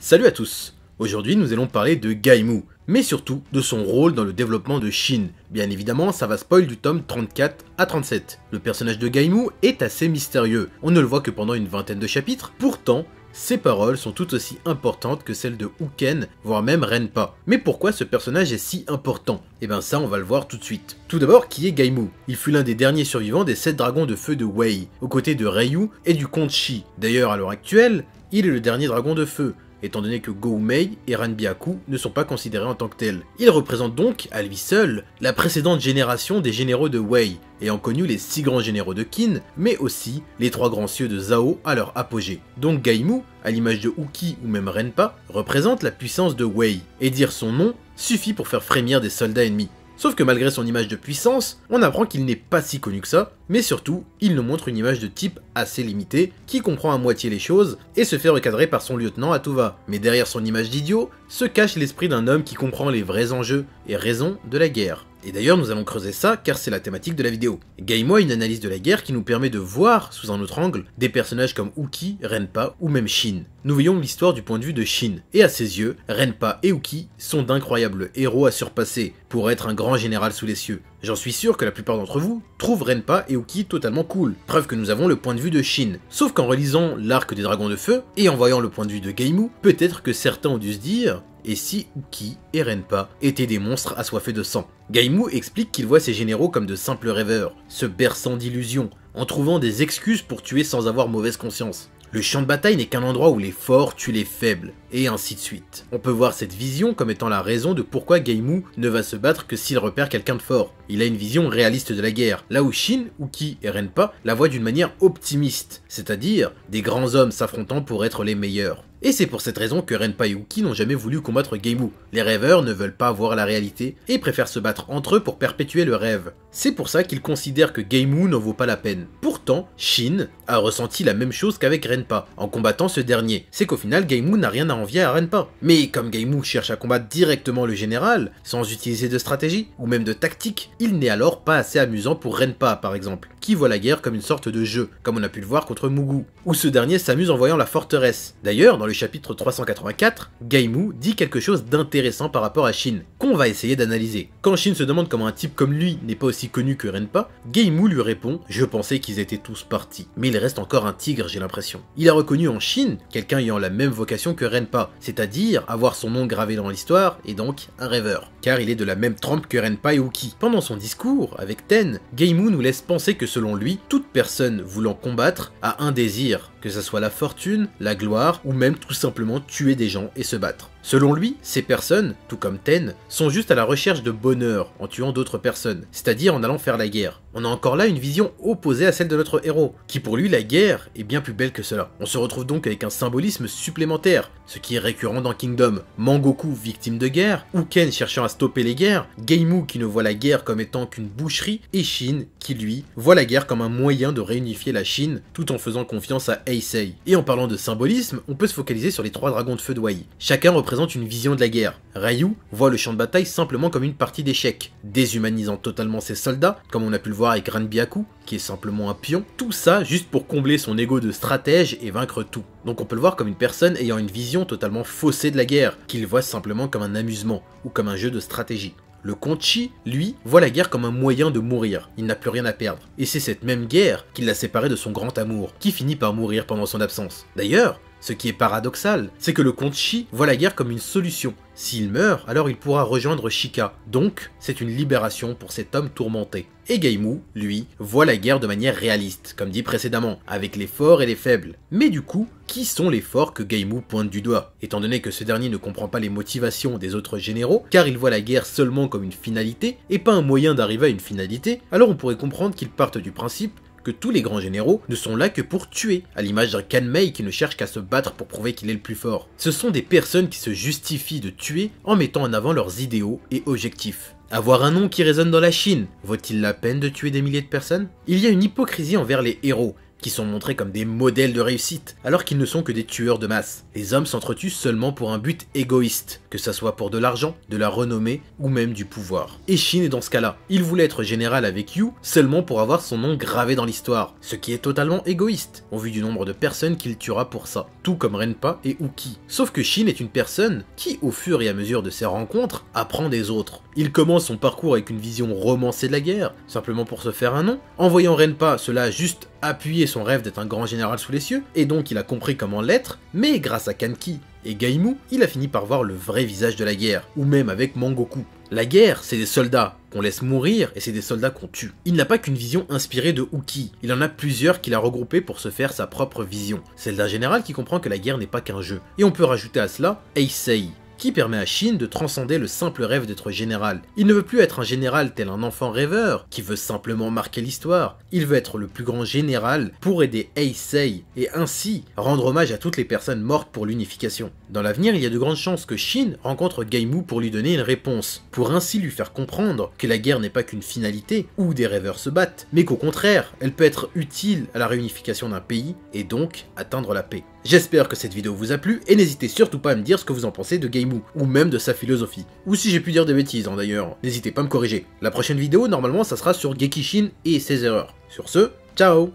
Salut à tous. Aujourd'hui nous allons parler de Gaimou, mais surtout de son rôle dans le développement de Shin. Bien évidemment ça va spoil du tome 34 à 37. Le personnage de Gaimou est assez mystérieux, on ne le voit que pendant une vingtaine de chapitres, pourtant ses paroles sont tout aussi importantes que celles de Uken, voire même Renpa. Mais pourquoi ce personnage est si important? Et ben ça on va le voir tout de suite. Tout d'abord, qui est Gaimou? Il fut l'un des derniers survivants des 7 dragons de feu de Wei, aux côtés de Ryu et du comte Shi. D'ailleurs à l'heure actuelle, il est le dernier dragon de feu, étant donné que Goumei et Ranbyaku ne sont pas considérés en tant que tels. Il représente donc, à lui seul, la précédente génération des généraux de Wei, ayant connu les 6 grands généraux de Qin, mais aussi les 3 grands cieux de Zhao à leur apogée. Donc Gaimou, à l'image de Uki ou même Renpa, représente la puissance de Wei, et dire son nom suffit pour faire frémir des soldats ennemis. Sauf que malgré son image de puissance, on apprend qu'il n'est pas si connu que ça, mais surtout, il nous montre une image de type assez limitée, qui comprend à moitié les choses, et se fait recadrer par son lieutenant à tout va. Mais derrière son image d'idiot, se cache l'esprit d'un homme qui comprend les vrais enjeux et raisons de la guerre. Et d'ailleurs nous allons creuser ça car c'est la thématique de la vidéo. Gaimou a une analyse de la guerre qui nous permet de voir, sous un autre angle, des personnages comme Uki, Renpa ou même Shin. Nous voyons l'histoire du point de vue de Shin, et à ses yeux, Renpa et Uki sont d'incroyables héros à surpasser pour être un grand général sous les cieux. J'en suis sûr que la plupart d'entre vous trouvent Renpa et Uki totalement cool, preuve que nous avons le point de vue de Shin. Sauf qu'en relisant l'arc des dragons de feu, et en voyant le point de vue de Gaimou, peut-être que certains ont dû se dire: et si Uki et Renpa étaient des monstres assoiffés de sang? Gaimou explique qu'il voit ses généraux comme de simples rêveurs, se berçant d'illusions, en trouvant des excuses pour tuer sans avoir mauvaise conscience. Le champ de bataille n'est qu'un endroit où les forts tuent les faibles, et ainsi de suite. On peut voir cette vision comme étant la raison de pourquoi Gaimou ne va se battre que s'il repère quelqu'un de fort. Il a une vision réaliste de la guerre, là où Shin, Uki et Renpa la voient d'une manière optimiste, c'est-à-dire des grands hommes s'affrontant pour être les meilleurs. Et c'est pour cette raison que Renpa et Uki n'ont jamais voulu combattre Gaimou. Les rêveurs ne veulent pas voir la réalité et préfèrent se battre entre eux pour perpétuer le rêve. C'est pour ça qu'ils considèrent que Gaimou n'en vaut pas la peine. Pourtant, Shin a ressenti la même chose qu'avec Renpa en combattant ce dernier. C'est qu'au final, Gaimou n'a rien à envier à Renpa. Mais comme Gaimou cherche à combattre directement le général, sans utiliser de stratégie ou même de tactique, il n'est alors pas assez amusant pour Renpa par exemple, qui voit la guerre comme une sorte de jeu, comme on a pu le voir contre Mugu, où ce dernier s'amuse en voyant la forteresse. D'ailleurs, dans le chapitre 384, Gaimou dit quelque chose d'intéressant par rapport à Shin, qu'on va essayer d'analyser. Quand Shin se demande comment un type comme lui n'est pas aussi connu que Renpa, Gaimou lui répond: je pensais qu'ils étaient tous partis. Mais il reste encore un tigre, j'ai l'impression. Il a reconnu en Shin quelqu'un ayant la même vocation que Renpa, c'est-à-dire avoir son nom gravé dans l'histoire et donc un rêveur, car il est de la même trempe que Renpa et Uki. Pendant son discours avec Ten, Gaimou nous laisse penser que selon lui, toute personne voulant combattre a un désir, que ce soit la fortune, la gloire ou même tout simplement tuer des gens et se battre. Selon lui, ces personnes, tout comme Ten, sont juste à la recherche de bonheur en tuant d'autres personnes, c'est-à-dire en allant faire la guerre. On a encore là une vision opposée à celle de notre héros, qui pour lui la guerre est bien plus belle que cela. On se retrouve donc avec un symbolisme supplémentaire, ce qui est récurrent dans Kingdom. Mangoku victime de guerre, Uken cherchant à stopper les guerres, Gaimou qui ne voit la guerre comme étant qu'une boucherie, et Shin qui lui voit la guerre comme un moyen de réunifier la Chine tout en faisant confiance à Heisei. Et en parlant de symbolisme, on peut se focaliser sur les 3 dragons de feu de Wei. Chacun représente une vision de la guerre. Ryu voit le champ de bataille simplement comme une partie d'échecs, déshumanisant totalement ses soldats, comme on a pu le voir avec Ranbyaku, qui est simplement un pion, tout ça juste pour combler son ego de stratège et vaincre tout. Donc on peut le voir comme une personne ayant une vision totalement faussée de la guerre, qu'il voit simplement comme un amusement, ou comme un jeu de stratégie. Le comte Shi, lui, voit la guerre comme un moyen de mourir, il n'a plus rien à perdre. Et c'est cette même guerre qui l'a séparé de son grand amour, qui finit par mourir pendant son absence. D'ailleurs, ce qui est paradoxal, c'est que le comte Shi voit la guerre comme une solution. S'il meurt, alors il pourra rejoindre Shika. Donc, c'est une libération pour cet homme tourmenté. Et Gaimou, lui, voit la guerre de manière réaliste, comme dit précédemment, avec les forts et les faibles. Mais du coup, qui sont les forts que Gaimou pointe du doigt? Étant donné que ce dernier ne comprend pas les motivations des autres généraux, car il voit la guerre seulement comme une finalité, et pas un moyen d'arriver à une finalité, alors on pourrait comprendre qu'ils partent du principe que tous les grands généraux ne sont là que pour tuer, à l'image d'un Kanmei qui ne cherche qu'à se battre pour prouver qu'il est le plus fort. Ce sont des personnes qui se justifient de tuer en mettant en avant leurs idéaux et objectifs. Avoir un nom qui résonne dans la Chine, vaut-il la peine de tuer des milliers de personnes? Il y a une hypocrisie envers les héros, qui sont montrés comme des modèles de réussite, alors qu'ils ne sont que des tueurs de masse. Les hommes s'entretuent seulement pour un but égoïste, que ça soit pour de l'argent, de la renommée ou même du pouvoir. Et Shin est dans ce cas-là. Il voulait être général avec Yu seulement pour avoir son nom gravé dans l'histoire, ce qui est totalement égoïste, au vu du nombre de personnes qu'il tuera pour ça, tout comme Renpa et Uki. Sauf que Shin est une personne qui, au fur et à mesure de ses rencontres, apprend des autres. Il commence son parcours avec une vision romancée de la guerre, simplement pour se faire un nom. En voyant Renpa, cela a juste appuyé son rêve d'être un grand général sous les cieux, et donc il a compris comment l'être, mais grâce à Kanki et Gaimu, il a fini par voir le vrai visage de la guerre, ou même avec Mangoku. La guerre, c'est des soldats qu'on laisse mourir et c'est des soldats qu'on tue. Il n'a pas qu'une vision inspirée de Uki, il en a plusieurs qu'il a regroupés pour se faire sa propre vision. Celle d'un général qui comprend que la guerre n'est pas qu'un jeu. Et on peut rajouter à cela Eisei, qui permet à Shin de transcender le simple rêve d'être général. Il ne veut plus être un général tel un enfant rêveur, qui veut simplement marquer l'histoire. Il veut être le plus grand général pour aider Eisei, et ainsi rendre hommage à toutes les personnes mortes pour l'unification. Dans l'avenir, il y a de grandes chances que Shin rencontre Gaimu pour lui donner une réponse, pour ainsi lui faire comprendre que la guerre n'est pas qu'une finalité, où des rêveurs se battent, mais qu'au contraire, elle peut être utile à la réunification d'un pays, et donc atteindre la paix. J'espère que cette vidéo vous a plu, et n'hésitez surtout pas à me dire ce que vous en pensez de Gaimu, ou même de sa philosophie. Ou si j'ai pu dire des bêtises d'ailleurs, n'hésitez pas à me corriger. La prochaine vidéo, normalement, ça sera sur Gekishin et ses erreurs. Sur ce, ciao!